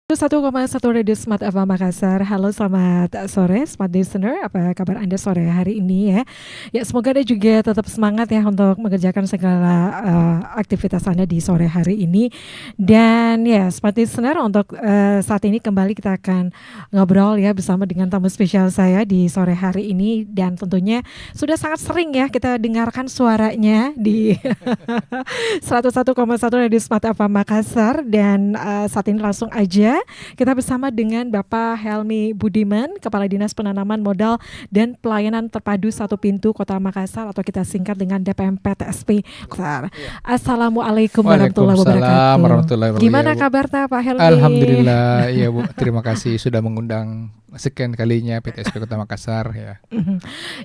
1,1 Radio Smart FM Makassar. Halo, selamat sore Smart Listener. Apa kabar Anda sore hari ini ya? Ya, semoga Anda juga tetap semangat ya untuk mengerjakan segala aktivitas Anda di sore hari ini. Dan ya, Smart Listener, untuk saat ini kembali kita akan ngobrol ya bersama dengan tamu spesial saya di sore hari ini. Dan tentunya sudah sangat sering ya kita dengarkan suaranya di 101,1 Radio Smart FM Makassar. Dan saat ini langsung aja kita bersama dengan Bapak Helmy Budiman, Kepala Dinas Penanaman Modal dan Pelayanan Terpadu Satu Pintu Kota Makassar, atau kita singkat dengan DPMPTSP Makassar. Assalamualaikum warahmatullahi wabarakatuh. Gimana kabar Pak Helmy? Alhamdulillah, ya Bu. Terima kasih sudah mengundang sekian kalinya PTSP Kota Makassar ya.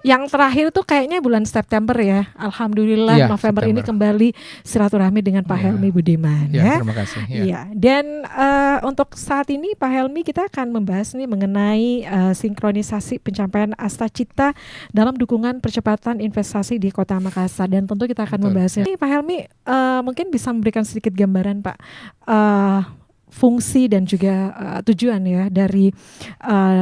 Yang terakhir tuh kayaknya bulan September ya. Alhamdulillah ya, November September ini kembali silaturahmi dengan Pak Helmy Budiman ya. Terima kasih. Ya. Dan untuk saat ini Pak Helmy, kita akan membahas nih mengenai sinkronisasi pencapaian Astacita dalam dukungan percepatan investasi di Kota Makassar, dan tentu kita akan membahasnya. Pak Helmy mungkin bisa memberikan sedikit gambaran Pak, fungsi dan juga tujuan ya dari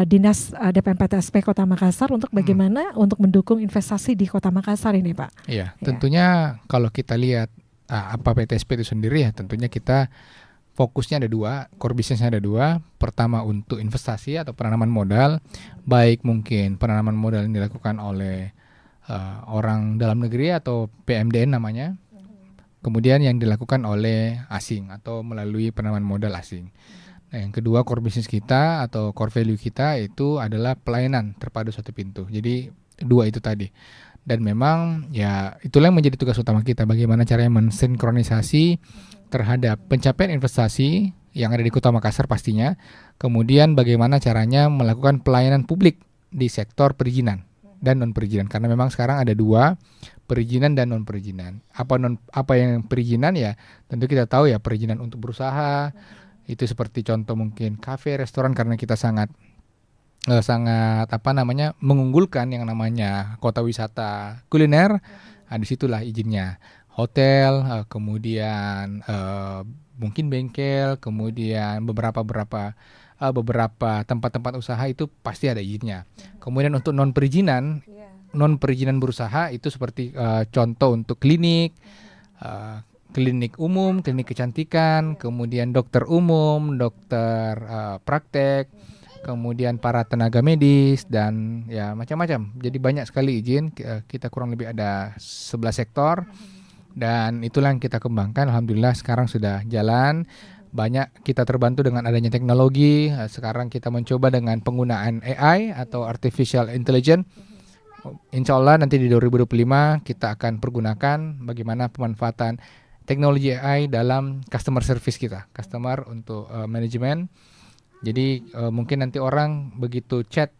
Dinas DPMPTSP Kota Makassar untuk bagaimana untuk mendukung investasi di Kota Makassar ini Pak. Iya, tentunya kalau kita lihat apa PTSP itu sendiri ya, tentunya kita fokusnya ada dua, core business-nya ada dua. Pertama untuk investasi atau penanaman modal, baik mungkin penanaman modal yang dilakukan oleh orang dalam negeri atau PMDN namanya. Kemudian yang dilakukan oleh asing atau melalui penanaman modal asing. Nah, yang kedua core business kita atau core value kita itu adalah pelayanan terpadu satu pintu. Jadi dua itu tadi. Dan memang ya itulah yang menjadi tugas utama kita, bagaimana caranya mensinkronisasi terhadap pencapaian investasi yang ada di Kota Makassar pastinya. Kemudian bagaimana caranya melakukan pelayanan publik di sektor perizinan dan non perizinan, karena memang sekarang ada dua, perizinan dan non perizinan. Apa yang perizinan ya tentu kita tahu ya, perizinan untuk berusaha itu seperti contoh mungkin kafe, restoran, karena kita sangat mengunggulkan yang namanya kota wisata kuliner. Disitulah izinnya. Hotel, kemudian mungkin bengkel, kemudian beberapa tempat-tempat usaha itu pasti ada izinnya. Kemudian untuk non perizinan berusaha itu seperti contoh untuk klinik umum, klinik kecantikan, kemudian dokter umum, dokter praktek, kemudian para tenaga medis, dan ya macam-macam. Jadi banyak sekali izin, kita kurang lebih ada 11 sektor, dan itulah yang kita kembangkan. Alhamdulillah sekarang sudah jalan. Banyak kita terbantu dengan adanya teknologi. Sekarang kita mencoba dengan penggunaan AI atau Artificial Intelligence. Insya Allah nanti di 2025 kita akan pergunakan bagaimana pemanfaatan teknologi AI dalam customer service kita, customer untuk manajemen. Jadi mungkin nanti orang begitu chat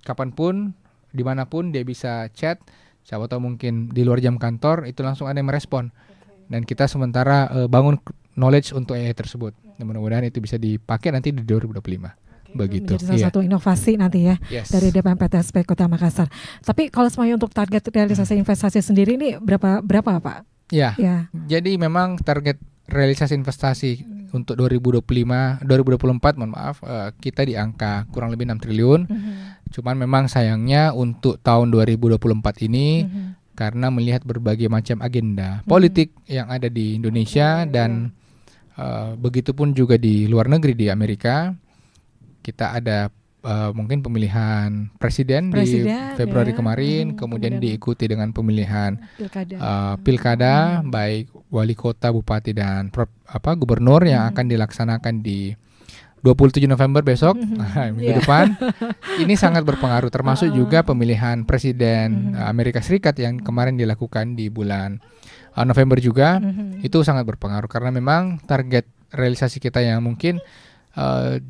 kapanpun, dimanapun dia bisa chat. Siapa tahu mungkin di luar jam kantor itu langsung ada yang merespon. Dan kita sementara bangun knowledge untuk AI tersebut. Dan mudah-mudahan itu bisa dipakai nanti di 2025. Begitu. Menjadi salah satu inovasi nanti ya dari DPMPTSP Kota Makassar. Tapi kalau semuanya untuk target realisasi investasi sendiri ini berapa Pak? Ya. Jadi memang target realisasi investasi untuk 2024 mohon maaf, kita di angka kurang lebih 6 triliun. Cuman memang sayangnya untuk tahun 2024 ini karena melihat berbagai macam agenda politik yang ada di Indonesia dan begitupun juga di luar negeri, di Amerika. Kita ada mungkin pemilihan presiden di Februari kemarin, kemudian diikuti dengan pemilihan pilkada baik wali kota, bupati, dan gubernur yang akan dilaksanakan di 27 November besok, minggu depan. Ini sangat berpengaruh, termasuk juga pemilihan presiden Amerika Serikat yang kemarin dilakukan di bulan November juga. Itu sangat berpengaruh karena memang target realisasi kita yang mungkin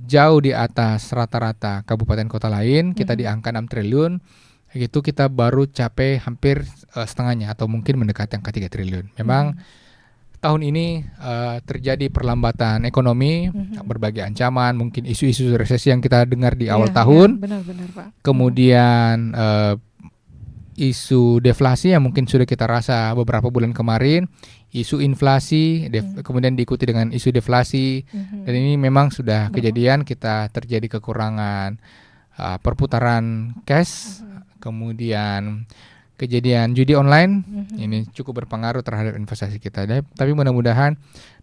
jauh di atas rata-rata kabupaten kota lain. Kita di angka 6 triliun, itu kita baru capai hampir setengahnya atau mungkin mendekati angka 3 triliun. Memang tahun ini terjadi perlambatan ekonomi, berbagai ancaman, mungkin isu-isu resesi yang kita dengar di awal tahun. Benar-benar Pak. Kemudian isu deflasi yang mungkin sudah kita rasa beberapa bulan kemarin, isu inflasi, kemudian diikuti dengan isu deflasi, dan ini memang sudah kejadian, kita terjadi kekurangan perputaran cash, kemudian kejadian judi online, ini cukup berpengaruh terhadap investasi kita. Tapi mudah-mudahan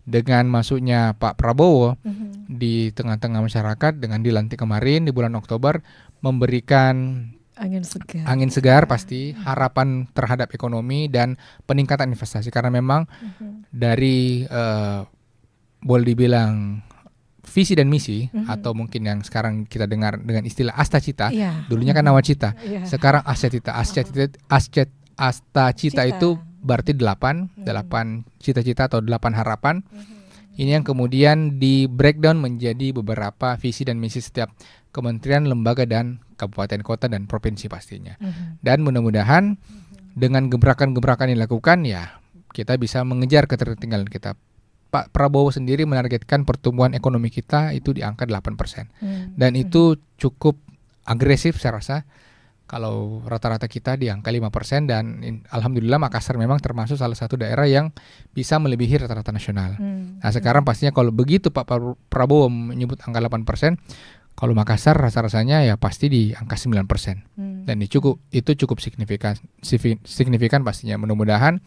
dengan masuknya Pak Prabowo di tengah-tengah masyarakat dengan dilantik kemarin di bulan Oktober memberikan angin segar pasti, harapan terhadap ekonomi dan peningkatan investasi, karena memang dari boleh dibilang visi dan misi atau mungkin yang sekarang kita dengar dengan istilah Astacita, dulunya kan Nawacita, sekarang Astacita itu berarti 8 cita-cita atau 8 harapan. Ini yang kemudian di breakdown menjadi beberapa visi dan misi setiap kementerian, lembaga, dan kabupaten, kota, dan provinsi pastinya. Dan mudah-mudahan dengan gebrakan-gebrakan yang dilakukan, ya kita bisa mengejar ketertinggalan kita. Pak Prabowo sendiri menargetkan pertumbuhan ekonomi kita itu di angka 8%. Dan itu cukup agresif saya rasa. Kalau rata-rata kita di angka 5%, dan alhamdulillah Makassar memang termasuk salah satu daerah yang bisa melebihi rata-rata nasional. Nah sekarang pastinya kalau begitu Pak Prabowo menyebut angka 8%, kalau Makassar rasa-rasanya ya pasti di angka 9%. Dan itu cukup signifikan pastinya. Mudah-mudahan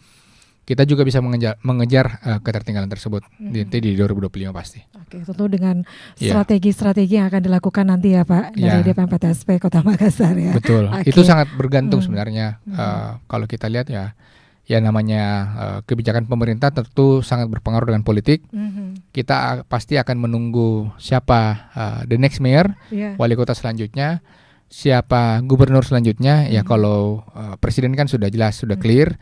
kita juga bisa mengejar ketertinggalan tersebut di 2025 pasti. Oke, tentu dengan strategi-strategi yang akan dilakukan nanti ya Pak dari DPMPTSP Kota Makassar ya. Betul, itu sangat bergantung sebenarnya. Kalau kita lihat ya namanya kebijakan pemerintah tentu sangat berpengaruh dengan politik. Kita pasti akan menunggu siapa the next mayor, wali kota selanjutnya, siapa gubernur selanjutnya. Ya kalau presiden kan sudah jelas, sudah clear.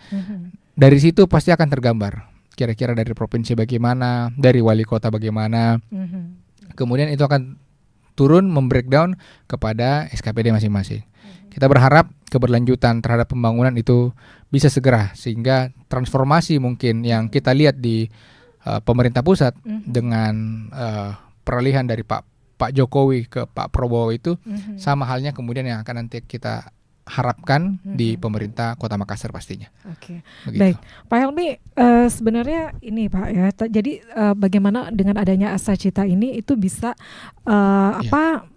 Dari situ pasti akan tergambar kira-kira dari provinsi bagaimana, dari wali kota bagaimana. Kemudian itu akan turun membreakdown kepada SKPD masing-masing. Kita berharap keberlanjutan terhadap pembangunan itu bisa segera, sehingga transformasi mungkin yang kita lihat di pemerintah pusat dengan peralihan dari Pak Jokowi ke Pak Prabowo itu sama halnya kemudian yang akan nanti kita harapkan di pemerintah Kota Makassar pastinya. Oke. Baik, Pak Helmi, sebenarnya ini Pak ya. Jadi bagaimana dengan adanya Astacita ini itu bisa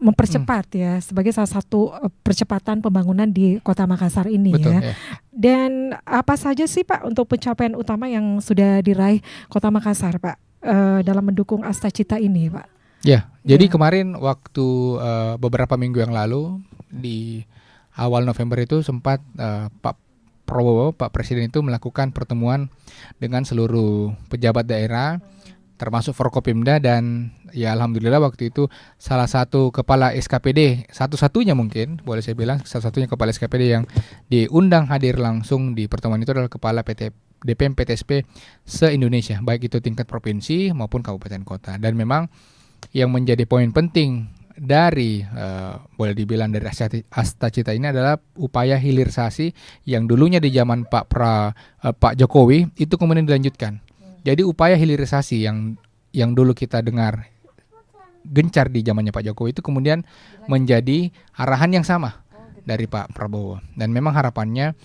mempercepat ya sebagai salah satu percepatan pembangunan di Kota Makassar ini. Betul, ya. Dan apa saja sih Pak untuk pencapaian utama yang sudah diraih Kota Makassar Pak dalam mendukung Astacita ini Pak? Ya, jadi kemarin waktu beberapa minggu yang lalu di awal November itu sempat Pak Prabowo, Pak Presiden itu melakukan pertemuan dengan seluruh pejabat daerah, termasuk Forkopimda, dan ya alhamdulillah waktu itu salah satu kepala SKPD, satu-satunya mungkin boleh saya bilang satu-satunya kepala SKPD yang diundang hadir langsung di pertemuan itu adalah kepala DPMPTSP se-Indonesia, baik itu tingkat provinsi maupun kabupaten kota. Dan memang yang menjadi poin penting dari boleh dibilang dari Astacita ini adalah upaya hilirisasi yang dulunya di zaman Pak Jokowi itu kemudian dilanjutkan. Jadi upaya hilirisasi yang dulu kita dengar gencar di zamannya Pak Jokowi itu kemudian menjadi arahan yang sama dari Pak Prabowo. Dan memang harapannya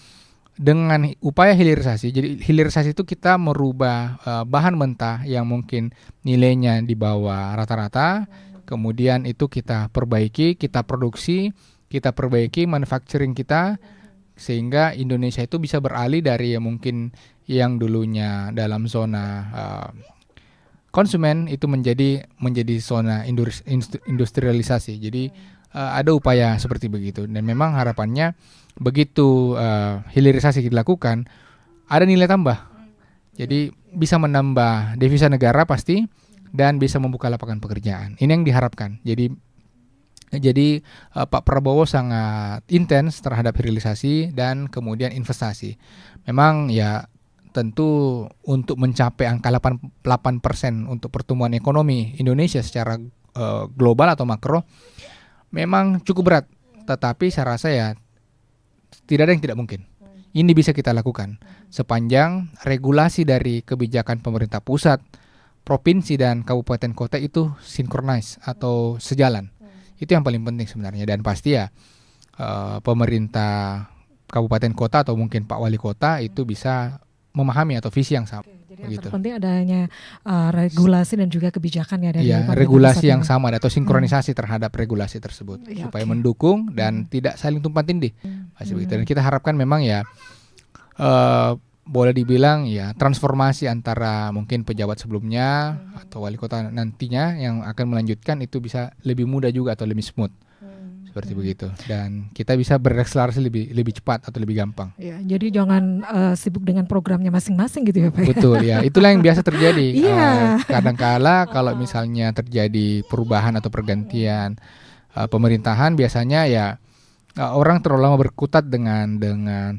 dengan upaya hilirisasi, jadi hilirisasi itu kita merubah bahan mentah yang mungkin nilainya di bawah rata-rata. Kemudian itu kita perbaiki, kita produksi, kita perbaiki manufacturing kita, sehingga Indonesia itu bisa beralih dari mungkin yang dulunya dalam zona konsumen itu menjadi zona industrialisasi. Jadi ada upaya seperti begitu, dan memang harapannya begitu hilirisasi dilakukan ada nilai tambah. Jadi bisa menambah devisa negara pasti, dan bisa membuka lapangan pekerjaan. Ini yang diharapkan. Jadi Pak Prabowo sangat intens terhadap hilirisasi dan kemudian investasi. Memang ya tentu untuk mencapai angka 8% untuk pertumbuhan ekonomi Indonesia secara global atau makro memang cukup berat. Tetapi saya rasa ya tidak ada yang tidak mungkin. Ini bisa kita lakukan sepanjang regulasi dari kebijakan pemerintah pusat, provinsi dan kabupaten kota itu sinkronis atau sejalan. Itu yang paling penting sebenarnya. Dan pasti ya pemerintah kabupaten kota atau mungkin Pak Wali Kota itu bisa memahami atau visi yang sama. Jadi yang Begitu. terpenting adanya regulasi dan juga kebijakan ya dari Iya, pemerintah regulasi pusat yang ini. sama atau sinkronisasi terhadap regulasi tersebut Ya, supaya oke. mendukung dan tidak saling tumpang tindih. Pasti begitu. Dan kita harapkan memang ya boleh dibilang ya transformasi antara mungkin pejabat sebelumnya atau wali kota nantinya yang akan melanjutkan itu bisa lebih mudah juga atau lebih smooth. Seperti begitu, dan kita bisa berakselerasi lebih cepat atau lebih gampang. Ya, jadi jangan sibuk dengan programnya masing-masing gitu ya Pak. Betul ya, itulah yang biasa terjadi. Iya. Kadangkala kalau misalnya terjadi perubahan atau pergantian pemerintahan, biasanya ya orang terlalu lama berkutat dengan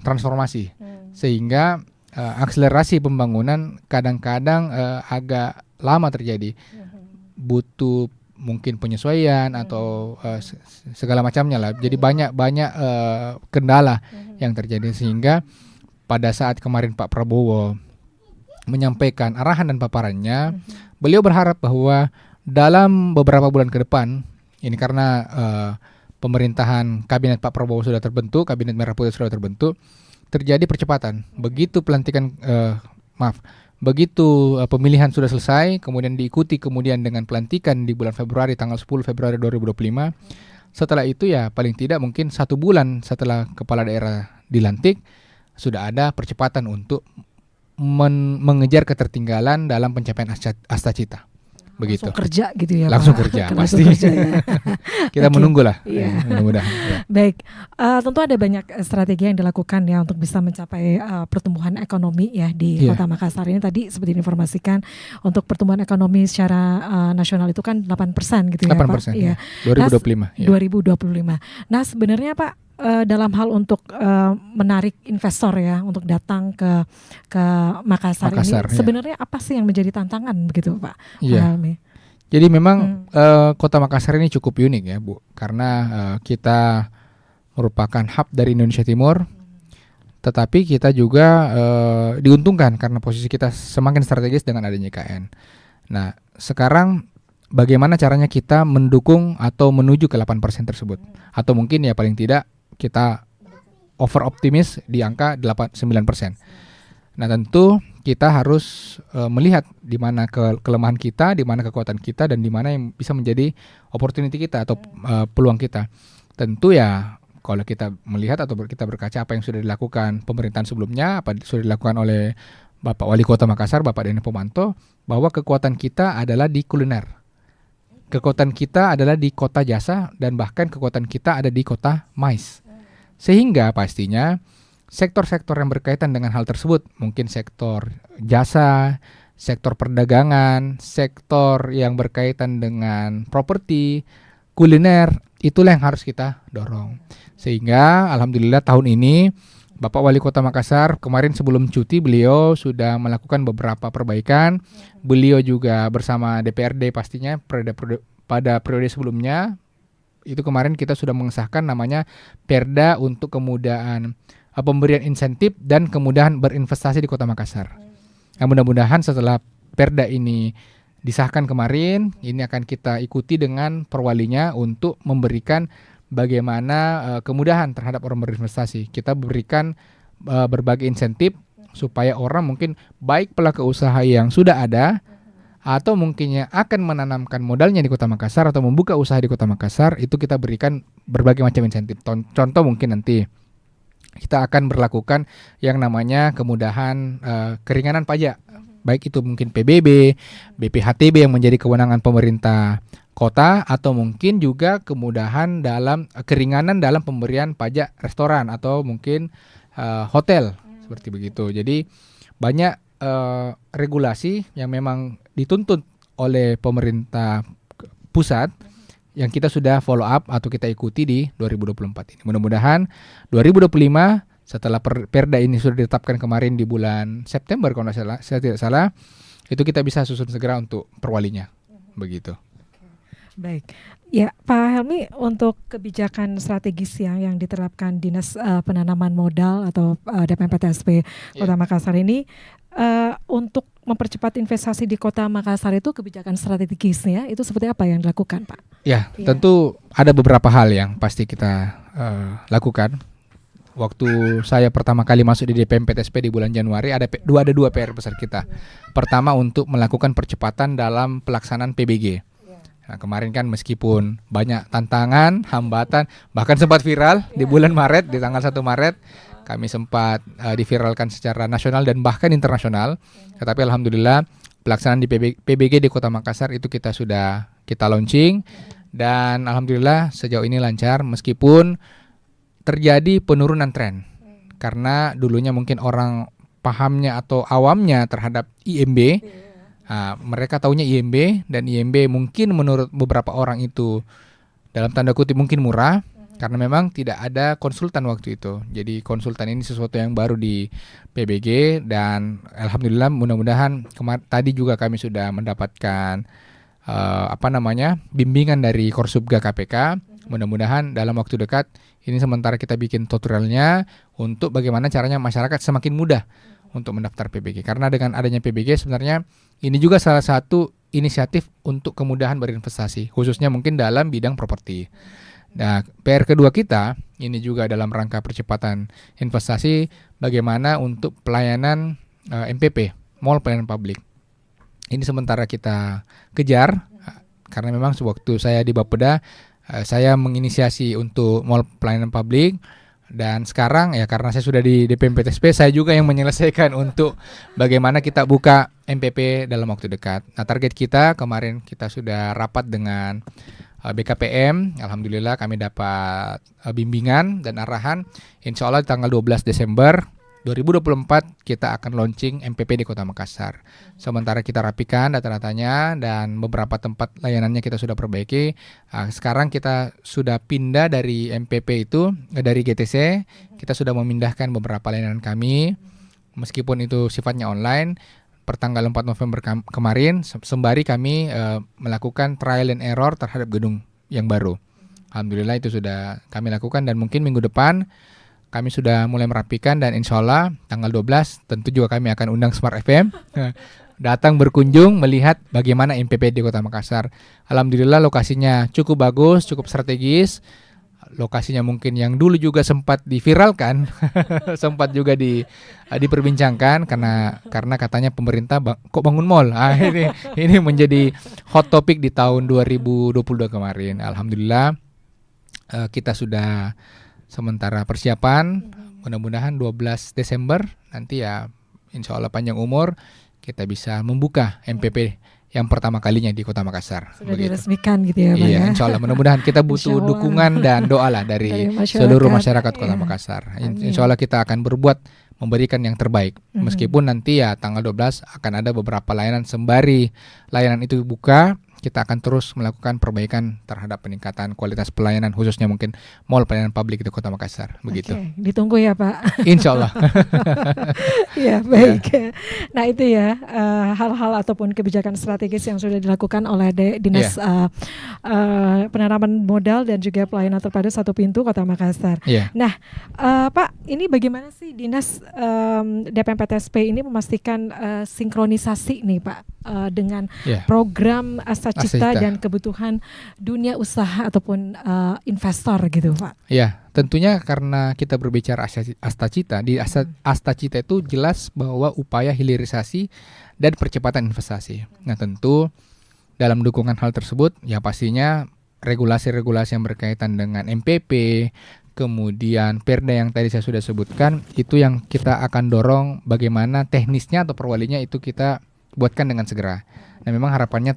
transformasi, sehingga akselerasi pembangunan kadang-kadang agak lama terjadi, butuh mungkin penyesuaian atau segala macamnya lah. Jadi banyak kendala yang terjadi, sehingga pada saat kemarin Pak Prabowo menyampaikan arahan dan paparannya, beliau berharap bahwa dalam beberapa bulan ke depan ini, karena pemerintahan kabinet Pak Prabowo sudah terbentuk, kabinet Merah Putih sudah terbentuk, terjadi percepatan. Begitu begitu pemilihan sudah selesai, kemudian diikuti kemudian dengan pelantikan di bulan Februari, tanggal 10 Februari 2025. Setelah itu ya paling tidak mungkin 1 bulan setelah kepala daerah dilantik, sudah ada percepatan untuk mengejar ketertinggalan dalam pencapaian asta cita. Begitu. Langsung kerja gitu ya Langsung Pak. kerja, Langsung pasti. kerja, ya. Kita Oke. menunggulah, Iya. mudah-mudahan. Ya. Baik, tentu ada banyak strategi yang dilakukan ya untuk bisa mencapai pertumbuhan ekonomi ya di Iya. Kota Makassar ini. Tadi seperti diinformasikan untuk pertumbuhan ekonomi secara nasional itu kan 8% gitu ya 8%, Pak. Iya. 2025. Ya. 2025. Nah sebenarnya Pak, dalam hal untuk menarik investor ya untuk datang ke Makassar ini, Makassar, ya. sebenarnya apa sih yang menjadi tantangan begitu Pak? Iya. Pak Helmi? Jadi memang Kota Makassar ini cukup unik ya Bu, karena kita merupakan hub dari Indonesia Timur, tetapi kita juga diuntungkan karena posisi kita semakin strategis dengan adanya IKN. Nah sekarang bagaimana caranya kita mendukung atau menuju ke 8% tersebut, atau mungkin ya paling tidak kita over optimis di angka 9%. Nah tentu kita harus melihat di mana kelemahan kita, di mana kekuatan kita, dan di mana yang bisa menjadi opportunity kita atau peluang kita. Tentu ya kalau kita melihat atau kita berkaca apa yang sudah dilakukan pemerintahan sebelumnya, apa sudah dilakukan oleh Bapak Wali Kota Makassar, Bapak Deni Pomanto, bahwa kekuatan kita adalah di kuliner. Kekuatan kita adalah di kota jasa, dan bahkan kekuatan kita ada di kota mais. Sehingga pastinya sektor-sektor yang berkaitan dengan hal tersebut, mungkin sektor jasa, sektor perdagangan, sektor yang berkaitan dengan properti, kuliner, itulah yang harus kita dorong. Sehingga alhamdulillah tahun ini Bapak Wali Kota Makassar kemarin sebelum cuti beliau sudah melakukan beberapa perbaikan. Beliau juga bersama DPRD pastinya pada periode sebelumnya itu kemarin kita sudah mengesahkan namanya Perda untuk kemudahan pemberian insentif dan kemudahan berinvestasi di Kota Makassar. Nah, mudah-mudahan setelah Perda ini disahkan kemarin, ini akan kita ikuti dengan perwalinya untuk memberikan bagaimana kemudahan terhadap orang berinvestasi. Kita berikan berbagai insentif supaya orang mungkin baik pelaku usaha yang sudah ada atau mungkinnya akan menanamkan modalnya di Kota Makassar atau membuka usaha di Kota Makassar, itu kita berikan berbagai macam insentif. Contoh mungkin nanti kita akan berlakukan yang namanya kemudahan keringanan pajak, baik itu mungkin PBB, BPHTB yang menjadi kewenangan pemerintah kota, atau mungkin juga kemudahan dalam keringanan dalam pemberian pajak restoran atau mungkin hotel, seperti begitu. Jadi banyak regulasi yang memang dituntut oleh pemerintah pusat yang kita sudah follow up atau kita ikuti di 2024 ini. Mudah-mudahan 2025 setelah Perda ini sudah ditetapkan kemarin di bulan September kalau saya tidak salah, itu kita bisa susun segera untuk perwalinya. Begitu. Baik, ya Pak Helmi, untuk kebijakan strategis yang diterapkan Dinas Penanaman Modal atau DPMPTSP Kota Makassar ini untuk mempercepat investasi di Kota Makassar, itu kebijakan strategisnya itu seperti apa yang dilakukan Pak? Ya, tentu ada beberapa hal yang pasti kita lakukan. waktu saya pertama kali masuk di DPM PTSP di bulan Januari ada dua PR besar kita. Pertama untuk melakukan percepatan dalam pelaksanaan PBG. Nah, kemarin kan meskipun banyak tantangan, hambatan, bahkan sempat viral di bulan Maret, di tanggal 1 Maret kami sempat diviralkan secara nasional dan bahkan internasional. Tetapi alhamdulillah pelaksanaan di PBG di Kota Makassar itu kita launching dan alhamdulillah sejauh ini lancar meskipun terjadi penurunan tren. Karena dulunya mungkin orang pahamnya atau awamnya terhadap IMB, mereka taunya IMB dan IMB mungkin menurut beberapa orang itu dalam tanda kutip mungkin murah karena memang tidak ada konsultan waktu itu. Jadi konsultan ini sesuatu yang baru di PBG dan alhamdulillah mudah-mudahan tadi juga kami sudah mendapatkan bimbingan dari Korsubga KPK. Mudah-mudahan dalam waktu dekat ini sementara kita bikin tutorialnya untuk bagaimana caranya masyarakat semakin mudah untuk mendaftar PBG. Karena dengan adanya PBG sebenarnya ini juga salah satu inisiatif untuk kemudahan berinvestasi, khususnya mungkin dalam bidang properti. Nah, PR kedua kita ini juga dalam rangka percepatan investasi bagaimana untuk pelayanan MPP, Mall Pelayanan Publik. Ini sementara kita kejar karena memang sewaktu saya di Bapeda saya menginisiasi untuk Mall Pelayanan Publik dan sekarang ya karena saya sudah di DPM PTSP saya juga yang menyelesaikan untuk bagaimana kita buka MPP dalam waktu dekat. Nah, target kita kemarin kita sudah rapat dengan BKPM, alhamdulillah kami dapat bimbingan dan arahan. Insya Allah tanggal 12 Desember 2024 kita akan launching MPP di Kota Makassar. Sementara kita rapikan data-datanya dan beberapa tempat layanannya kita sudah perbaiki. Sekarang kita sudah pindah dari MPP itu, dari GTC, kita sudah memindahkan beberapa layanan kami. Meskipun itu sifatnya online, pertanggal 4 November kemarin, sembari kami melakukan trial and error terhadap gedung yang baru. Alhamdulillah itu sudah kami lakukan dan mungkin minggu depan kami sudah mulai merapikan dan insya Allah tanggal 12 tentu juga kami akan undang Smart FM datang berkunjung melihat bagaimana MPP di Kota Makassar. Alhamdulillah lokasinya cukup bagus, cukup strategis. Lokasinya mungkin yang dulu juga sempat diviralkan, sempat juga diperbincangkan karena katanya pemerintah kok bangun mall. Ini menjadi hot topic di tahun 2022 kemarin. Alhamdulillah kita sudah sementara persiapan, mudah-mudahan 12 Desember nanti ya insya Allah panjang umur kita bisa membuka MPP yang pertama kalinya di Kota Makassar. Sudah diresmikan gitu ya Pak iya, ya. insya Allah mudah-mudahan kita butuh dukungan dan doa lah dari seluruh masyarakat Kota Makassar. Insya Allah kita akan memberikan yang terbaik. Meskipun nanti ya tanggal 12 akan ada beberapa layanan sembari layanan itu buka, kita akan terus melakukan perbaikan terhadap peningkatan kualitas pelayanan khususnya mungkin Mall Pelayanan Publik di Kota Makassar. Begitu. Oke, ditunggu ya Pak. Insya Allah. Ya baik. Ya. Nah itu ya hal-hal ataupun kebijakan strategis yang sudah dilakukan oleh Dinas Penanaman Modal dan juga Pelayanan Terpadu Satu Pintu Kota Makassar. Nah Pak, ini bagaimana sih Dinas DPM PTSP ini memastikan sinkronisasi nih Pak dengan program Astacita dan kebutuhan dunia usaha ataupun investor gitu Pak? Ya, tentunya karena kita berbicara Astacita, di Astacita itu jelas bahwa upaya hilirisasi dan percepatan investasi. Nah tentu dalam dukungan hal tersebut ya pastinya regulasi-regulasi yang berkaitan dengan MPP, kemudian Perda yang tadi saya sudah sebutkan, itu yang kita akan dorong bagaimana teknisnya atau perwalinya itu kita buatkan dengan segera. Nah memang harapannya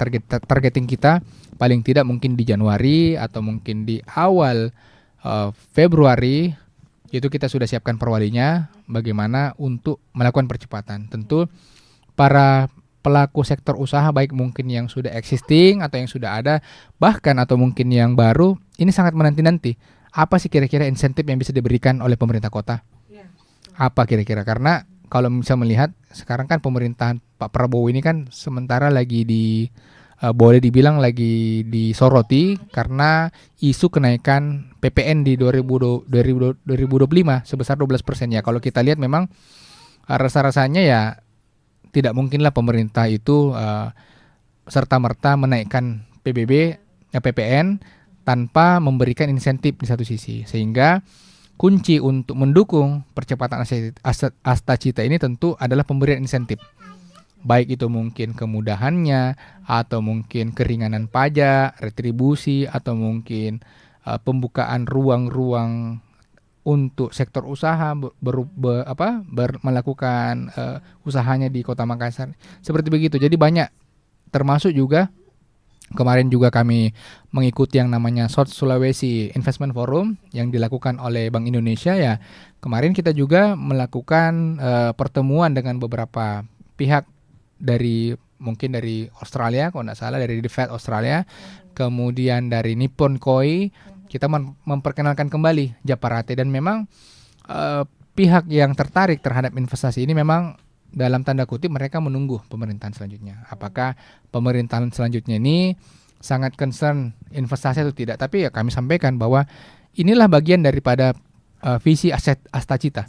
targeting kita paling tidak mungkin di Januari atau mungkin di awal Februari itu kita sudah siapkan perwalinya bagaimana untuk melakukan percepatan. Tentu para pelaku sektor usaha baik mungkin yang sudah existing atau yang sudah ada bahkan atau mungkin yang baru ini sangat menanti-nanti apa sih kira-kira insentif yang bisa diberikan oleh pemerintah kota? Apa kira-kira? Karena kalau bisa melihat sekarang kan pemerintahan Pak Prabowo ini kan sementara lagi boleh dibilang lagi disoroti karena isu kenaikan PPN di 2025 sebesar 12% ya. Kalau kita lihat memang rasa-rasanya ya tidak mungkinlah pemerintah itu serta-merta menaikkan PPN tanpa memberikan insentif di satu sisi. Sehingga kunci untuk mendukung percepatan Astacita ini tentu adalah pemberian insentif. Baik itu mungkin kemudahannya, atau mungkin keringanan pajak, retribusi, atau mungkin pembukaan ruang-ruang untuk sektor usaha melakukan usahanya di Kota Makassar. Seperti begitu. Jadi banyak, termasuk juga kemarin juga kami mengikuti yang namanya South Sulawesi Investment Forum yang dilakukan oleh Bank Indonesia ya. Kemarin kita juga melakukan pertemuan dengan beberapa pihak mungkin dari Australia, kalau tidak salah dari The Fed Australia, kemudian dari Nippon Koi. Kita memperkenalkan kembali Japarate, dan memang pihak yang tertarik terhadap investasi ini memang dalam tanda kutip mereka menunggu pemerintahan selanjutnya. Apakah pemerintahan selanjutnya ini sangat concern investasi atau tidak? Tapi ya kami sampaikan bahwa inilah bagian daripada visi Astacita,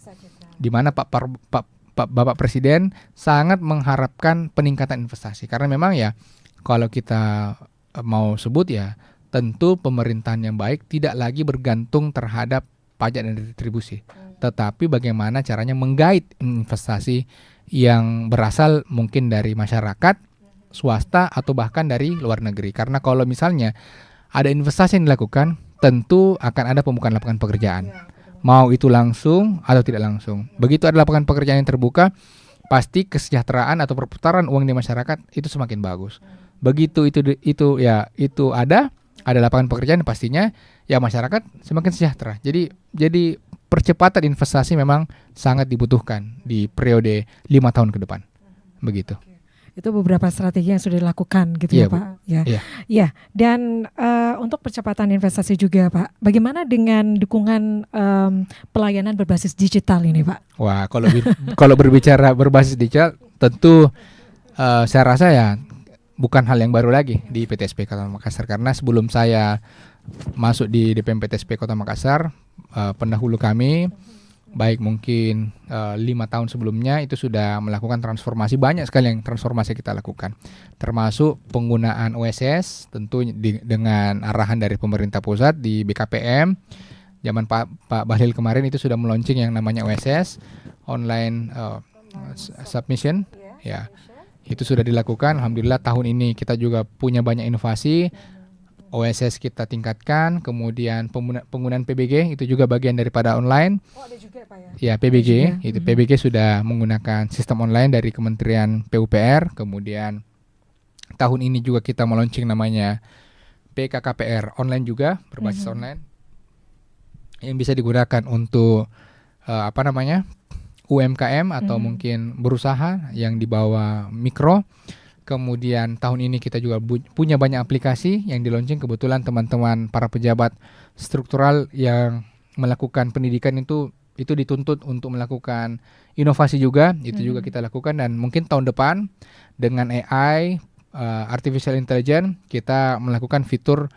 di mana Bapak Presiden sangat mengharapkan peningkatan investasi. Karena memang ya kalau kita mau sebut ya, tentu pemerintahan yang baik tidak lagi bergantung terhadap pajak dan retribusi, tetapi bagaimana caranya menggait investasi yang berasal mungkin dari masyarakat, swasta, atau bahkan dari luar negeri. Karena kalau misalnya ada investasi yang dilakukan, tentu akan ada pembukaan lapangan pekerjaan. Mau itu langsung atau tidak langsung. Begitu ada lapangan pekerjaan yang terbuka, pasti kesejahteraan atau perputaran uang di masyarakat itu semakin bagus. Begitu itu ada lapangan pekerjaan, pastinya ya masyarakat semakin sejahtera. Jadi percepatan investasi memang sangat dibutuhkan di periode 5 tahun ke depan. Begitu. Itu beberapa strategi yang sudah dilakukan gitu ya Pak. Ya. Dan untuk percepatan investasi juga Pak, bagaimana dengan dukungan pelayanan berbasis digital ini Pak? Wah, kalau berbicara berbasis digital, tentu saya rasa ya bukan hal yang baru lagi di PTSP Kota Makassar, karena sebelum saya masuk di DPM PTSP Kota Makassar, pendahulu kami, baik mungkin 5 tahun sebelumnya itu sudah melakukan transformasi. Banyak sekali yang transformasi kita lakukan, termasuk penggunaan OSS tentu dengan arahan dari pemerintah pusat di BKPM. Zaman Pak Bahlil kemarin itu sudah meluncing yang namanya OSS, online submission ya. Itu sudah dilakukan. Alhamdulillah tahun ini kita juga punya banyak inovasi. OSS kita tingkatkan, kemudian penggunaan PBG itu juga bagian daripada online. Oh, ada juga Pak Ya, ya? PBG, itu PBG sudah menggunakan sistem online dari Kementerian PUPR. Kemudian tahun ini juga kita meluncing namanya PKKPR online juga, berbasis online, yang bisa digunakan untuk UMKM atau mungkin berusaha yang di bawah mikro. Kemudian tahun ini kita juga punya banyak aplikasi yang di-launching. Kebetulan teman-teman para pejabat struktural yang melakukan pendidikan itu dituntut untuk melakukan inovasi juga. Itu juga kita lakukan, dan mungkin tahun depan dengan AI, artificial intelligence, kita melakukan fitur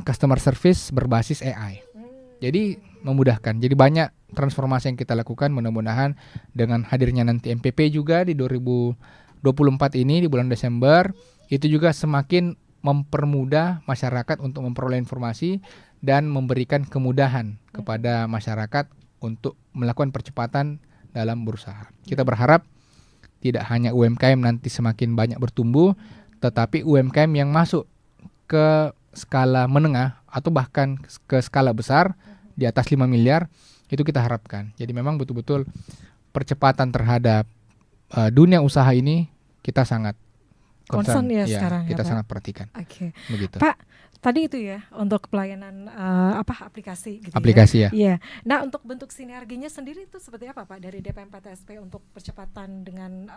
customer service berbasis AI. Jadi memudahkan. Jadi banyak transformasi yang kita lakukan. Mudah-mudahan dengan hadirnya nanti MPP juga di 2024 ini di bulan Desember, itu juga semakin mempermudah masyarakat untuk memperoleh informasi dan memberikan kemudahan kepada masyarakat untuk melakukan percepatan dalam berusaha. Kita berharap tidak hanya UMKM nanti semakin banyak bertumbuh, tetapi UMKM yang masuk ke skala menengah atau bahkan ke skala besar di atas 5 miliar, itu kita harapkan. Jadi memang betul-betul percepatan terhadap dunia usaha ini kita sangat concern ya sekarang kita ya, sangat perhatikan. Oke. Begitu. Pak, tadi itu ya untuk pelayanan aplikasi gitu aplikasi ya. Iya. Nah, untuk bentuk sinerginya sendiri itu seperti apa Pak dari DPM PTSP untuk percepatan dengan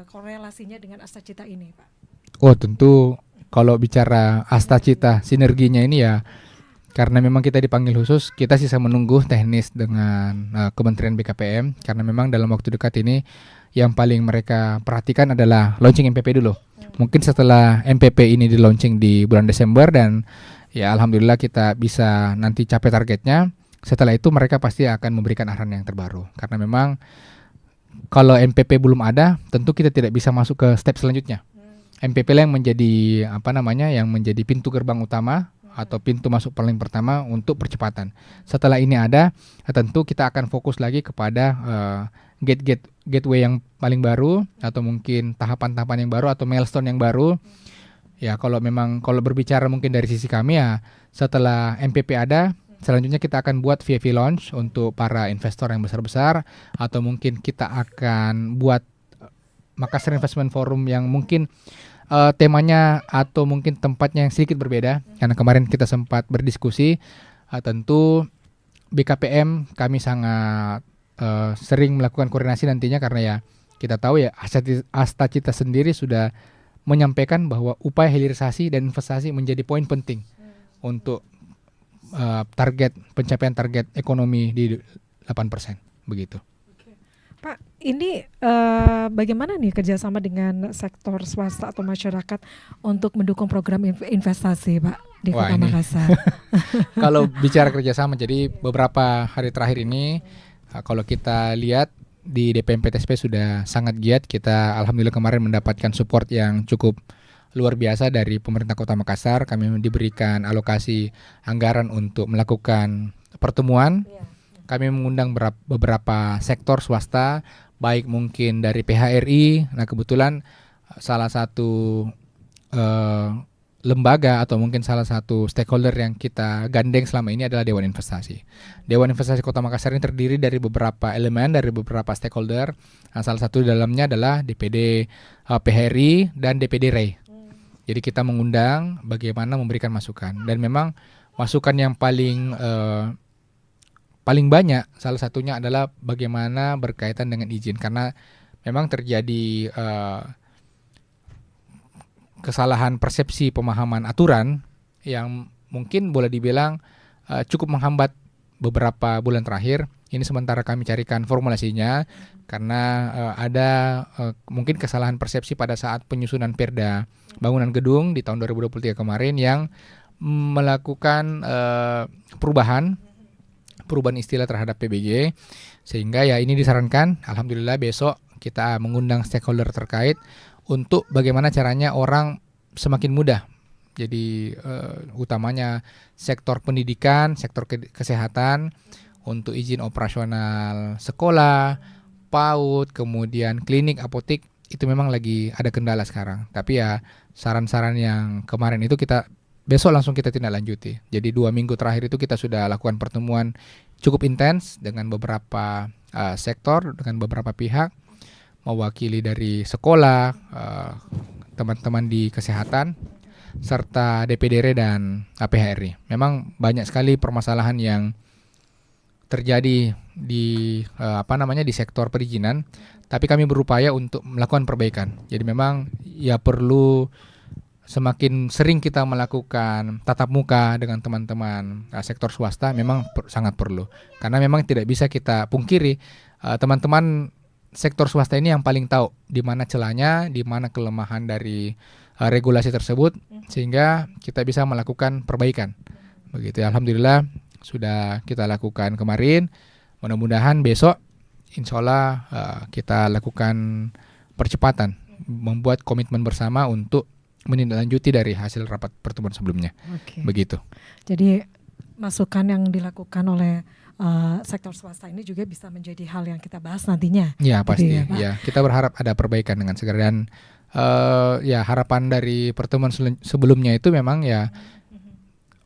korelasinya dengan Astacita ini, Pak? Oh, tentu kalau bicara Astacita sinerginya ini ya, karena memang kita dipanggil khusus, kita sisa menunggu teknis dengan Kementerian BKPM, karena memang dalam waktu dekat ini yang paling mereka perhatikan adalah launching MPP dulu. Mungkin setelah MPP ini di launching di bulan Desember, dan ya alhamdulillah kita bisa nanti capai targetnya. Setelah itu mereka pasti akan memberikan arahan yang terbaru, karena memang kalau MPP belum ada, tentu kita tidak bisa masuk ke step selanjutnya. MPP lah yang menjadi yang menjadi pintu gerbang utama atau pintu masuk paling pertama untuk percepatan. Setelah ini ada, tentu kita akan fokus lagi kepada gateway yang paling baru, atau mungkin tahapan-tahapan yang baru atau milestone yang baru. Ya kalau berbicara mungkin dari sisi kami ya, setelah MPP ada, selanjutnya kita akan buat VIP launch untuk para investor yang besar-besar, atau mungkin kita akan buat Makassar Investment Forum yang mungkin temanya atau mungkin tempatnya yang sedikit berbeda. Karena kemarin kita sempat berdiskusi, tentu BKPM kami sangat sering melakukan koordinasi nantinya, karena ya kita tahu ya Astacita sendiri sudah menyampaikan bahwa upaya hilirisasi dan investasi menjadi poin penting untuk pencapaian target ekonomi di 8%, begitu. Pak, ini bagaimana nih kerjasama dengan sektor swasta atau masyarakat untuk mendukung program investasi, Pak, di Kota Makassar? Kalau bicara kerjasama, jadi beberapa hari terakhir ini, kalau kita lihat di DPMPTSP sudah sangat giat. Kita alhamdulillah kemarin mendapatkan support yang cukup luar biasa dari pemerintah Kota Makassar. Kami diberikan alokasi anggaran untuk melakukan pertemuan. Kami mengundang beberapa sektor swasta, baik mungkin dari PHRI. Nah kebetulan salah satu lembaga atau mungkin salah satu stakeholder yang kita gandeng selama ini adalah Dewan Investasi. Dewan Investasi Kota Makassar ini terdiri dari beberapa elemen, dari beberapa stakeholder. Nah, salah satu di dalamnya adalah DPD PHRI dan DPD REI. Jadi kita mengundang bagaimana memberikan masukan, dan memang masukan yang paling banyak salah satunya adalah bagaimana berkaitan dengan izin, karena memang terjadi kesalahan persepsi pemahaman aturan yang mungkin boleh dibilang cukup menghambat beberapa bulan terakhir. Ini sementara kami carikan formulasinya, karena ada mungkin kesalahan persepsi pada saat penyusunan Perda bangunan gedung di tahun 2023 kemarin yang melakukan perubahan istilah terhadap PBJ, sehingga ya ini disarankan, alhamdulillah besok kita mengundang stakeholder terkait untuk bagaimana caranya orang semakin mudah. Jadi utamanya sektor pendidikan, sektor kesehatan, untuk izin operasional sekolah, PAUD, kemudian klinik, apotik, itu memang lagi ada kendala sekarang. Tapi ya saran-saran yang kemarin itu besok langsung kita tindak lanjuti. Jadi 2 minggu terakhir itu kita sudah lakukan pertemuan cukup intens dengan beberapa sektor, dengan beberapa pihak, mewakili dari sekolah, teman-teman di kesehatan, serta DPD RE dan PHRI. Memang banyak sekali permasalahan yang terjadi di di sektor perizinan, tapi kami berupaya untuk melakukan perbaikan. Jadi memang ya perlu semakin sering kita melakukan tatap muka dengan teman-teman sektor swasta, memang sangat perlu. Karena memang tidak bisa kita pungkiri, teman-teman sektor swasta ini yang paling tahu di mana celahnya, di mana kelemahan dari regulasi tersebut, sehingga kita bisa melakukan perbaikan. Begitu ya, alhamdulillah sudah kita lakukan kemarin. Mudah-mudahan besok insya Allah kita lakukan percepatan, membuat komitmen bersama untuk menindaklanjuti dari hasil rapat pertemuan sebelumnya. Begitu. Jadi masukan yang dilakukan oleh sektor swasta ini juga bisa menjadi hal yang kita bahas nantinya. Ya pasti. Gitu ya, kita berharap ada perbaikan dengan segera, dan ya harapan dari pertemuan sebelumnya itu memang ya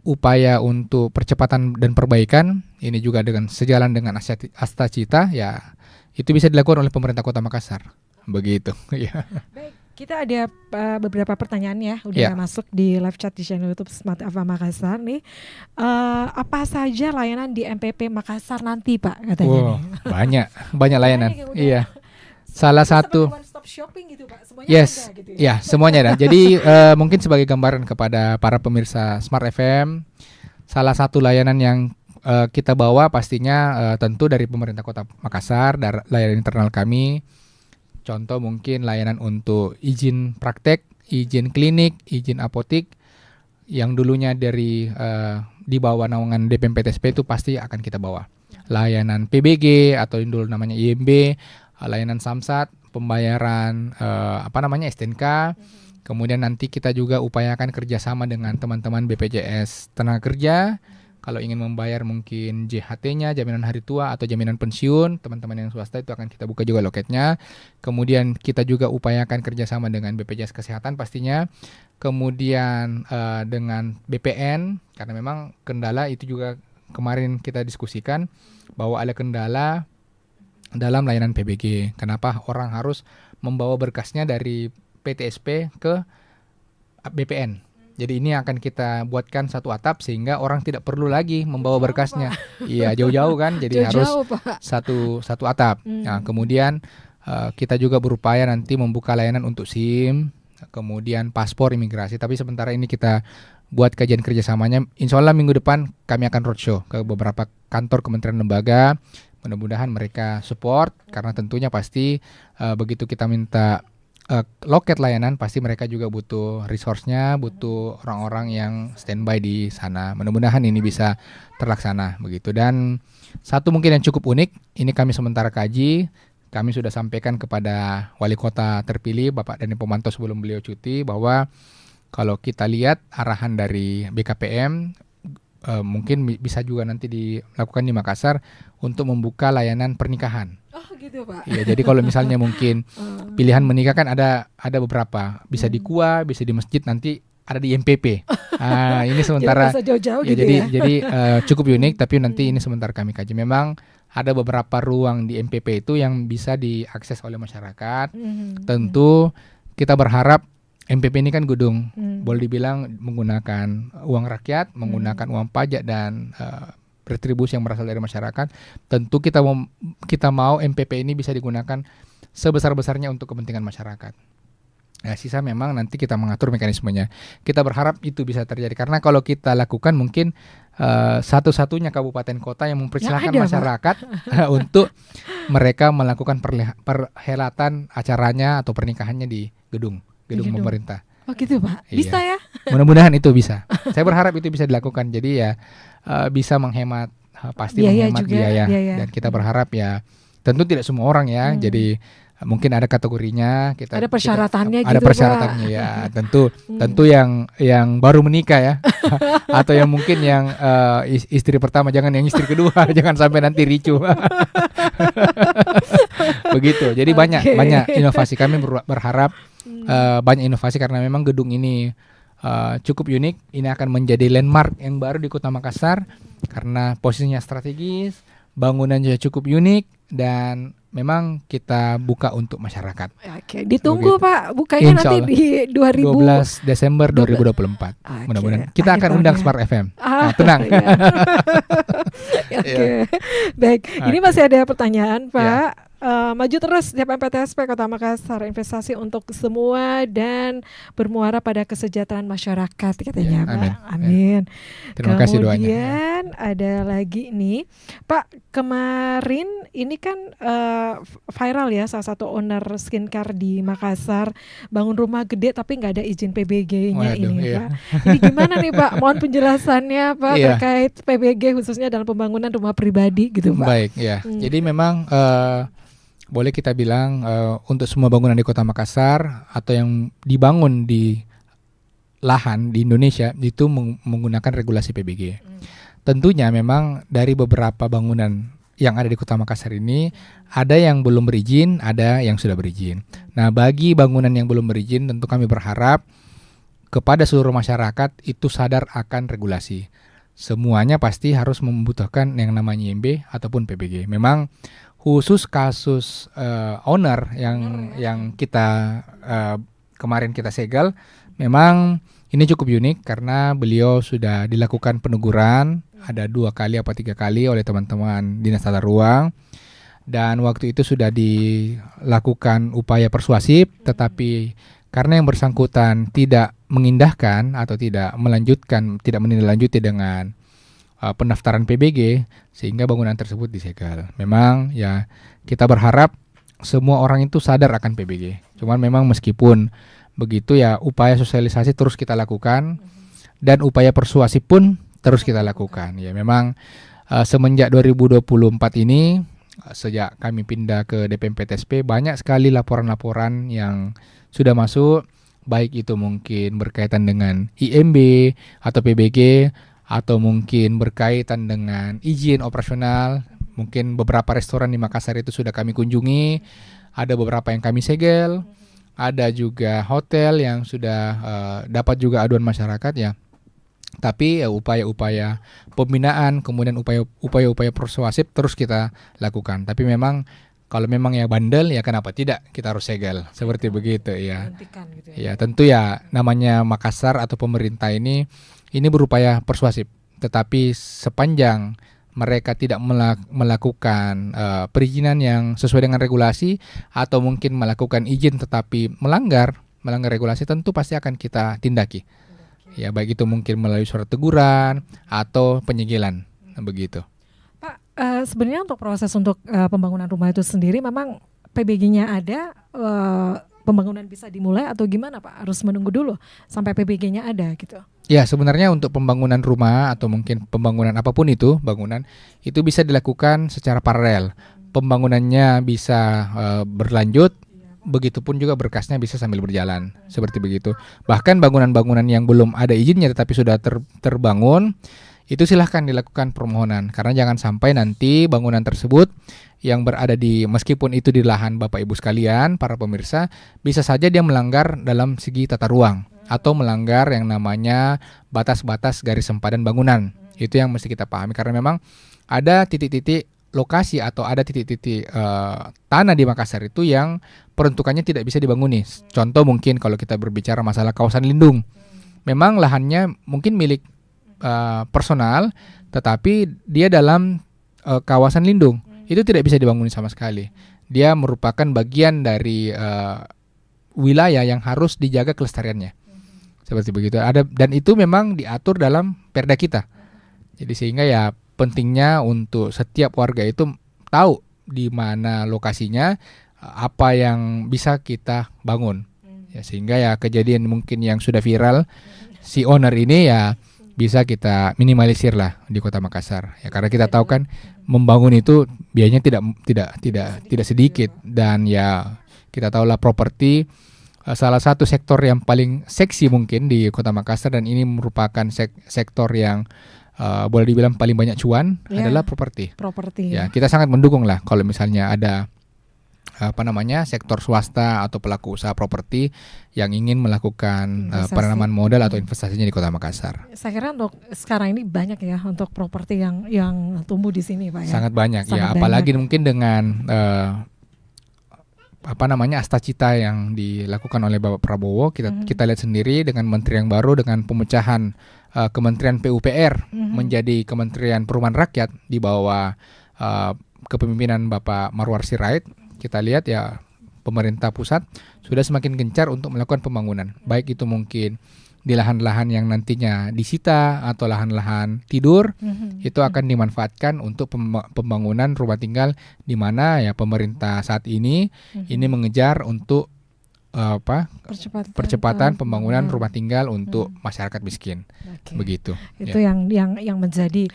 upaya untuk percepatan dan perbaikan ini juga dengan sejalan dengan Astacita, ya itu bisa dilakukan oleh pemerintah Kota Makassar. Begitu. Ya. Baik, kita ada beberapa pertanyaan ya, udah masuk di live chat di channel YouTube Smart Ava Makassar nih. Apa saja layanan di MPP Makassar nanti, Pak, katanya? Banyak layanan. Iya. Salah satu one stop shopping gitu, Pak. Semuanya yes, ada, gitu ya. Ya semuanya ada. Jadi mungkin sebagai gambaran kepada para pemirsa Smart FM, salah satu layanan yang kita bawa pastinya tentu dari pemerintah Kota Makassar, layanan internal kami. Contoh mungkin layanan untuk izin praktek, izin klinik, izin apotik, yang dulunya di bawah naungan DPMPTSP itu pasti akan kita bawa. Layanan PBG atau yang dulu namanya IMB, layanan Samsat, pembayaran STNK, Kemudian nanti kita juga upayakan kerjasama dengan teman-teman BPJS Tenaga Kerja. Kalau ingin membayar mungkin JHT-nya, jaminan hari tua atau jaminan pensiun, teman-teman yang swasta itu akan kita buka juga loketnya. Kemudian kita juga upayakan kerjasama dengan BPJS Kesehatan pastinya. Kemudian dengan BPN, karena memang kendala itu juga kemarin kita diskusikan bahwa ada kendala dalam layanan PBG. Kenapa orang harus membawa berkasnya dari PTSP ke BPN? Jadi ini akan kita buatkan satu atap sehingga orang tidak perlu lagi membawa berkasnya. Iya, jauh-jauh kan. Jadi harus satu atap. Nah, kemudian kita juga berupaya nanti membuka layanan untuk SIM, kemudian paspor imigrasi. Tapi sementara ini kita buat kajian kerjasamanya. Insya Allah minggu depan kami akan roadshow ke beberapa kantor kementerian lembaga. Mudah-mudahan mereka support karena tentunya pasti begitu kita minta loket layanan pasti mereka juga butuh resource-nya, butuh orang-orang yang standby di sana. Mudah-mudahan ini bisa terlaksana begitu. Dan satu mungkin yang cukup unik, ini kami sementara kaji, kami sudah sampaikan kepada wali kota terpilih Bapak Dhani Pomanto sebelum beliau cuti bahwa kalau kita lihat arahan dari BKPM mungkin bisa juga nanti dilakukan di Makassar untuk membuka layanan pernikahan. Oh gitu Pak. Iya, jadi kalau misalnya mungkin pilihan menikah kan ada beberapa, bisa di KUA, bisa di masjid, nanti ada di MPP. Ini sementara jauh-jauh ya, gitu jadi cukup unik, tapi nanti ini sementara kami kaji. Memang ada beberapa ruang di MPP itu yang bisa diakses oleh masyarakat. Tentu kita berharap MPP ini kan gedung, boleh dibilang menggunakan uang rakyat, menggunakan uang pajak dan retribusi yang berasal dari masyarakat. Tentu kita mau MPP ini bisa digunakan sebesar-besarnya untuk kepentingan masyarakat. Nah, sisa memang nanti kita mengatur mekanismenya. Kita berharap itu bisa terjadi karena kalau kita lakukan mungkin satu-satunya kabupaten kota yang mempersilahkan masyarakat untuk mereka melakukan perhelatan acaranya atau pernikahannya di gedung pemerintah. Oh gitu Pak, bisa ya? Mudah-mudahan itu bisa. Saya berharap itu bisa dilakukan. Jadi ya bisa menghemat, pasti menghemat biaya. Dan kita berharap ya, tentu tidak semua orang ya. Jadi mungkin ada kategorinya. Ada persyaratannya ada persyaratannya Pak. Ya. Tentu yang baru menikah ya, atau yang mungkin yang istri pertama, jangan yang istri kedua, jangan sampai nanti ricuh. Begitu. Jadi banyak inovasi. Kami berharap banyak inovasi karena memang gedung ini cukup unik. Ini akan menjadi landmark yang baru di Kota Makassar karena posisinya strategis, bangunannya cukup unik dan memang kita buka untuk masyarakat. Oke, ditunggu begitu. Pak, bukanya nanti di 12 Desember 2024. Mudah-mudahan kita akan undang Smart FM. Tenang. Oke. Baik, ini masih ada pertanyaan, Pak. Maju terus tiap MPTSP Kota Makassar, investasi untuk semua dan bermuara pada kesejahteraan masyarakat katanya, Pak. Amin. Terima kasih doanya. Kemudian ada lagi nih, Pak, kemarin ini kan viral ya, salah satu owner skincare di Makassar bangun rumah gede tapi nggak ada izin PBG-nya ini, Pak. Ini gimana nih, Pak? Mohon penjelasannya, Pak, terkait PBG khususnya dalam pembangunan rumah pribadi gitu, Pak. Baik, ya. Jadi memang boleh kita bilang untuk semua bangunan di Kota Makassar atau yang dibangun di lahan di Indonesia itu menggunakan regulasi PBG. Tentunya memang dari beberapa bangunan yang ada di Kota Makassar ini ada yang belum berizin, ada yang sudah berizin. Nah, bagi bangunan yang belum berizin tentu kami berharap kepada seluruh masyarakat itu sadar akan regulasi. Semuanya pasti harus membutuhkan yang namanya IMB ataupun PBG. Memang khusus kasus owner yang kita kemarin kita segel, memang ini cukup unik karena beliau sudah dilakukan peneguran ada 2 kali atau 3 kali oleh teman-teman Dinas Tata Ruang, dan waktu itu sudah dilakukan upaya persuasif, tetapi karena yang bersangkutan tidak mengindahkan atau tidak menindaklanjuti dengan pendaftaran PBG, sehingga bangunan tersebut disegel. Memang ya kita berharap semua orang itu sadar akan PBG. Cuman memang meskipun begitu ya upaya sosialisasi terus kita lakukan dan upaya persuasi pun terus kita lakukan. Ya memang semenjak 2024 ini, sejak kami pindah ke DPM PTSP, banyak sekali laporan-laporan yang sudah masuk baik itu mungkin berkaitan dengan IMB atau PBG, atau mungkin berkaitan dengan izin operasional. Mungkin beberapa restoran di Makassar itu sudah kami kunjungi, ada beberapa yang kami segel, ada juga hotel yang sudah dapat juga aduan masyarakat ya. Tapi upaya-upaya pembinaan, kemudian upaya-upaya persuasif terus kita lakukan. Tapi memang kalau memang ya bandel ya kenapa tidak, kita harus segel seperti begitu ya. Gitu Ya tentu ya namanya Makassar atau pemerintah ini berupaya persuasif. Tetapi sepanjang mereka tidak melakukan perizinan yang sesuai dengan regulasi, atau mungkin melakukan izin tetapi melanggar regulasi, tentu pasti akan kita tindaki. Ya baik itu mungkin melalui surat teguran atau penyegelan, begitu. Pak, sebenarnya untuk proses untuk pembangunan rumah itu sendiri memang PBG-nya ada, pembangunan bisa dimulai atau gimana Pak? Harus menunggu dulu sampai PBG-nya ada gitu. Ya sebenarnya untuk pembangunan rumah atau mungkin pembangunan apapun itu, bangunan itu bisa dilakukan secara paralel. Pembangunannya bisa berlanjut, begitupun juga berkasnya bisa sambil berjalan, seperti begitu. Bahkan bangunan-bangunan yang belum ada izinnya tetapi sudah terbangun, itu silahkan dilakukan permohonan. Karena jangan sampai nanti bangunan tersebut yang berada meskipun itu di lahan Bapak Ibu sekalian, para pemirsa, bisa saja dia melanggar dalam segi tata ruang atau melanggar yang namanya batas-batas garis sempadan bangunan. Itu yang mesti kita pahami, karena memang ada titik-titik lokasi atau ada titik-titik tanah di Makassar itu yang peruntukannya tidak bisa dibanguni. Contoh mungkin kalau kita berbicara masalah kawasan lindung, memang lahannya mungkin milik personal, tetapi dia dalam kawasan lindung, itu tidak bisa dibangun sama sekali. Dia merupakan bagian dari wilayah yang harus dijaga kelestariannya, seperti begitu. Dan itu memang diatur dalam perda kita. Jadi sehingga ya pentingnya untuk setiap warga itu tahu di mana lokasinya, apa yang bisa kita bangun. Ya, sehingga ya kejadian mungkin yang sudah viral si owner ini ya bisa kita minimalisir lah di Kota Makassar. Ya karena kita tahu kan membangun itu biayanya tidak sedikit, dan ya kita tahulah properti salah satu sektor yang paling seksi mungkin di Kota Makassar, dan ini merupakan sektor yang boleh dibilang paling banyak cuan adalah properti. Ya, kita sangat mendukung lah kalau misalnya ada sektor swasta atau pelaku usaha properti yang ingin melakukan penanaman modal atau investasinya di Kota Makassar. Saya kira untuk sekarang ini banyak ya untuk properti yang tumbuh di sini Pak ya. Sangat banyak ya, apalagi mungkin dengan astacita yang dilakukan oleh Bapak Prabowo, kita lihat sendiri dengan menteri yang baru, dengan pemecahan Kementerian PUPR menjadi Kementerian Perumahan Rakyat di bawah kepemimpinan Bapak Marwar Sirait. Kita lihat ya pemerintah pusat sudah semakin gencar untuk melakukan pembangunan, baik itu mungkin di lahan-lahan yang nantinya disita atau lahan-lahan tidur, itu akan dimanfaatkan untuk pembangunan rumah tinggal, di mana ya pemerintah saat ini mengejar untuk percepatan pembangunan rumah tinggal untuk masyarakat miskin. Begitu. Itu yang menjadi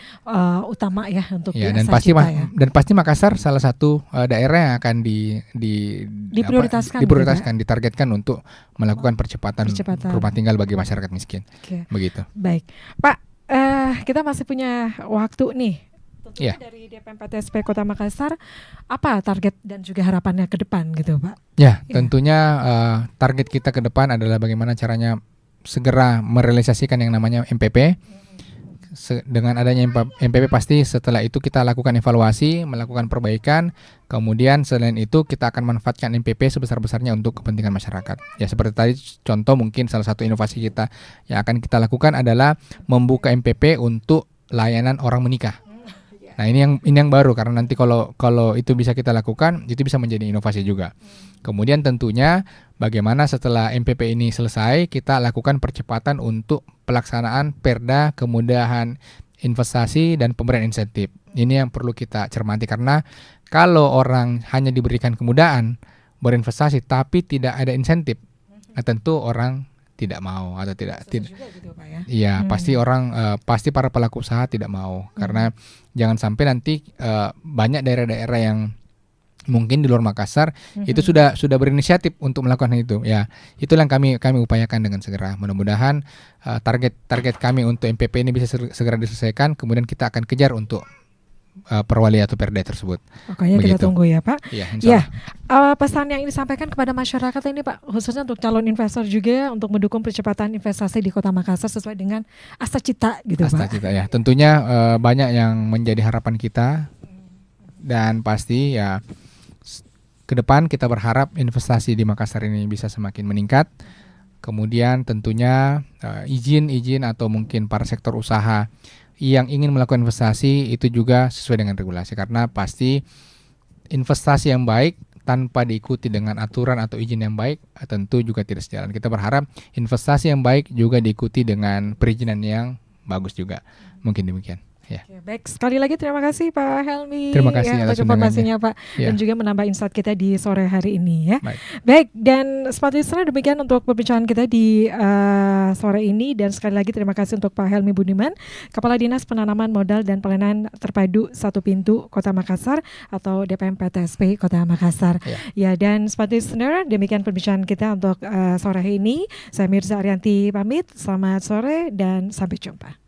utama ya untuk dan pasti Makassar salah satu daerah yang akan diprioritaskan, ditargetkan untuk melakukan percepatan rumah tinggal bagi masyarakat miskin. Begitu. Baik, Pak, kita masih punya waktu nih. Tentunya dari DPMPTSP Kota Makassar, apa target dan juga harapannya ke depan gitu Pak? Ya, tentunya target kita ke depan adalah bagaimana caranya segera merealisasikan yang namanya MPP. Dengan adanya MPP pasti setelah itu kita lakukan evaluasi, melakukan perbaikan, kemudian selain itu kita akan manfaatkan MPP sebesar-besarnya untuk kepentingan masyarakat. Ya seperti tadi contoh, mungkin salah satu inovasi kita yang akan kita lakukan adalah membuka MPP untuk layanan orang menikah. Nah ini yang baru, karena nanti kalau itu bisa kita lakukan, itu bisa menjadi inovasi juga. Kemudian tentunya bagaimana setelah MPP ini selesai, kita lakukan percepatan untuk pelaksanaan perda kemudahan investasi dan pemberian insentif. Ini yang perlu kita cermati, karena kalau orang hanya diberikan kemudahan berinvestasi tapi tidak ada insentif, tentu orang tidak mau atau tidak. Gitu, Pak, ya? Iya, pasti para pelaku usaha tidak mau, karena jangan sampai nanti banyak daerah-daerah yang mungkin di luar Makassar itu sudah berinisiatif untuk melakukan hal itu. Ya, itulah yang kami upayakan dengan segera. Mudah-mudahan target kami untuk MPP ini bisa segera diselesaikan. Kemudian kita akan kejar untuk perwali atau perda tersebut. Pokoknya kita tunggu ya Pak. Iya, ya. Pesan yang disampaikan kepada masyarakat ini Pak, khususnya untuk calon investor juga untuk mendukung percepatan investasi di Kota Makassar sesuai dengan asa cita gitu Pak. Asa cita ya. Tentunya banyak yang menjadi harapan kita dan pasti ya ke depan kita berharap investasi di Makassar ini bisa semakin meningkat. Kemudian tentunya izin atau mungkin para sektor usaha yang ingin melakukan investasi itu juga sesuai dengan regulasi, karena pasti investasi yang baik tanpa diikuti dengan aturan atau izin yang baik tentu juga tidak sejalan. Kita berharap investasi yang baik juga diikuti dengan perizinan yang bagus juga. Mungkin demikian. Ya. Oke, baik, sekali lagi terima kasih Pak Helmi. Terima kasih atas informasinya Pak, dan juga menambah insight kita di sore hari ini ya. Baik, dan Smart Listener, demikian untuk perbincangan kita di sore ini, dan sekali lagi terima kasih untuk Pak Helmi Budiman, Kepala Dinas Penanaman Modal dan Pelayanan Terpadu Satu Pintu Kota Makassar atau DPM PTSP Kota Makassar. Ya, dan Smart Listener, demikian perbincangan kita untuk sore hari ini. Saya Mirza Arianti pamit, selamat sore dan sampai jumpa.